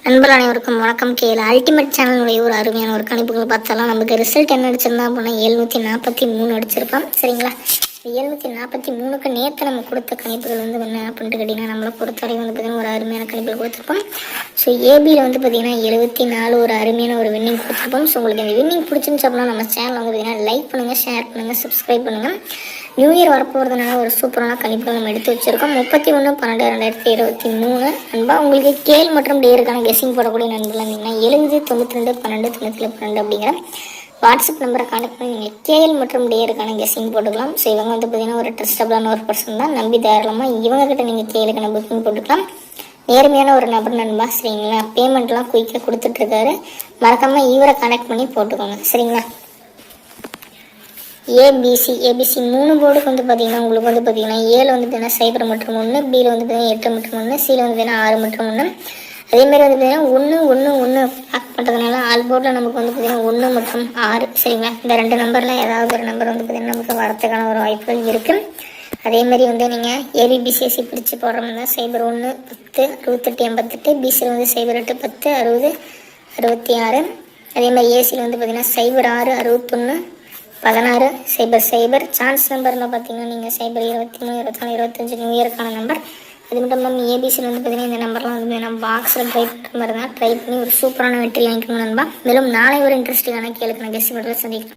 நண்பர்கள் அனைவருக்கும் வணக்கம். கேள் அல்டிமேட் சேனலுடைய ஒரு அருமையான ஒரு கணிப்புகளை பார்த்தாலும் நமக்கு ரிசல்ட் என்ன அடிச்சிருந்தா அப்படின்னா 743 அடிச்சிருப்பான். சரிங்களா? 743க்கு நேற்று நம்ம கொடுத்த கணிப்புகள் என்ன அப்படின்ட்டு கேட்டிங்கன்னா, நம்மளை பொறுத்தவரை பார்த்திங்கன்னா ஒரு அருமையான கணிப்புகள் கொடுத்துருப்போம். ஸோ ஏபியில் பார்த்திங்கன்னா 74 ஒரு அருமையான ஒரு வின்னிங் கொடுத்துருப்போம். ஸோ உங்களுக்கு இந்த வின்னிங் பிடிச்சிருந்துச்சு அப்படின்னா நம்ம சேனல் பார்த்திங்கன்னா லைக் பண்ணுங்கள், ஷேர் பண்ணுங்கள், சப்ஸ்கிரைப் பண்ணுங்கள். நியூ இயர் வரப்போகிறதுனால ஒரு சூப்பரான கணிப்புகள் நம்ம எடுத்து வச்சுருக்கோம். 31/12/2023 நண்பா. உங்களுக்கு கேள் மற்றும் டேருக்கான கெஸ்ஸிங் போடக்கூடிய நண்பர்கள் இருந்தீங்கன்னா 70921212 அப்படிங்கிற வாட்ஸ்அப் நம்பரை கான்டெக்ட் பண்ணி நீங்கள் கேஎல் மற்றும் டேருக்கான கெஸ்ஸிங் போட்டுக்கலாம். ஸோ இவங்க பார்த்திங்கன்னா ஒரு ட்ரஸ்டபிளான ஒரு பர்சன் தான். நம்பி தாராளமாக இவங்ககிட்ட நீங்கள் கேளுக்கான புக்கிங் போட்டுக்கலாம். நேர்மையான ஒரு நபர் நண்பா. சரிங்களா? பேமெண்ட்லாம் குயிக்காக கொடுத்துட்ருக்காரு. மறக்காமல் இவரை கான்டெக்ட் பண்ணி போட்டுக்கோங்க. சரிங்களா? ஏபிசி 3 போர்டுக்கு பார்த்திங்கன்னா உங்களுக்கு பார்த்திங்கன்னா ஏல பார்த்திங்கன்னா 0 மற்றும் 1, பியில் பார்த்திங்கன்னா 8 மற்றும் 1, சியில் பார்த்திங்கன்னா 6 மற்றும் 1. அதேமாதிரி பார்த்திங்கன்னா 1 1 1 பேக் பண்ணுறதுனால ஆல் போர்டில் நமக்கு பார்த்திங்கன்னா 1 மற்றும் 6. சரிங்களா? இந்த 2 நம்பரில் ஏதாவது ஒரு நம்பர் பார்த்திங்கன்னா நமக்கு வரத்துக்கான ஒரு வாய்ப்புகள் இருக்குது. அதேமாதிரி நீங்கள் ஏபிபிசிஎஸ்சி பிரித்து போடுற மாதிரி தான் 01 10 68 88, பிசியில் 08 10 60 66. அதேமாதிரி ஏசியில் பார்த்திங்கன்னா 06 61 16 00. சான்ஸ் நம்பரில் பார்த்தீங்கன்னா நீங்கள் 0 23 24 25 நியூ இயருக்கான நம்பர். அது மட்டும் இல்லாமல் ஏபிசியில் பார்த்தீங்கன்னா இந்த நம்பர்லாம் நம்ம பாக்ஸில் ட்ரை பண்ணுற மாதிரி தான் ட்ரை பண்ணி ஒரு சூப்பரான வெற்றி வாங்கிக்கணும் நண்பா. மேலும் நாளை ஒரு இன்ட்ரெஸ்டிங்கான கேளுக்கான கெஸ்ட் மட்டும் சந்திக்கலாம்.